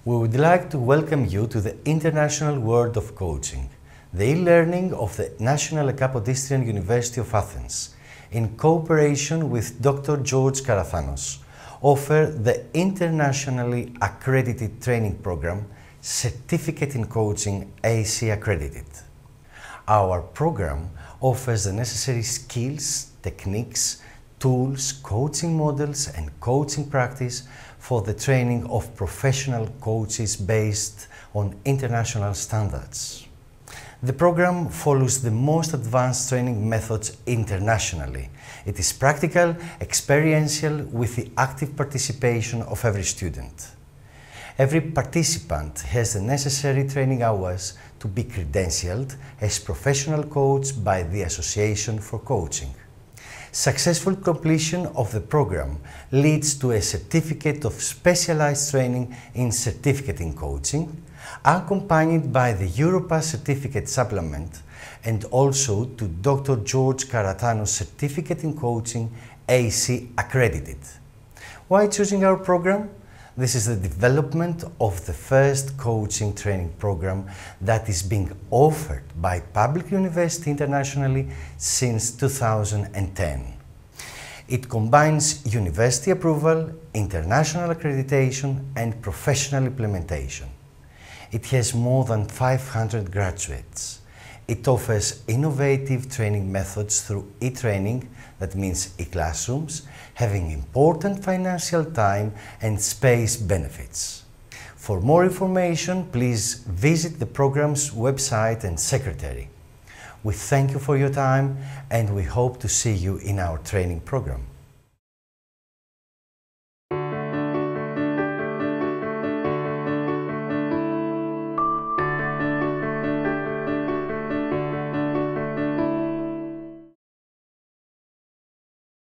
We would like to welcome you to the International World of Coaching, the e-learning of the National Kapodistrian University of Athens, in cooperation with Dr. George Karathanos, offer the internationally accredited training program Certificate in Coaching AC Accredited. Our program offers the necessary skills, techniques, tools, coaching models and coaching practice for the training of professional coaches based on international standards. The program follows the most advanced training methods internationally. It is practical, experiential, with the active participation of every student. Every participant has the necessary training hours to be credentialed as professional coach by the Association for Coaching. Successful completion of the program leads to a certificate of specialized training in Certificate in Coaching, accompanied by the Europass Certificate Supplement, and also to Dr. George Karathanos Certificate in Coaching AC Accredited. Why choosing our program? This is the development of the first coaching training program that is being offered by public university internationally since 2010. It combines university approval, international accreditation, and professional implementation. It has more than 500 graduates. It offers innovative training methods through e-training, that means e-classrooms, having important financial time and space benefits. For more information, please visit the program's website and secretary. We thank you for your time and we hope to see you in our training program.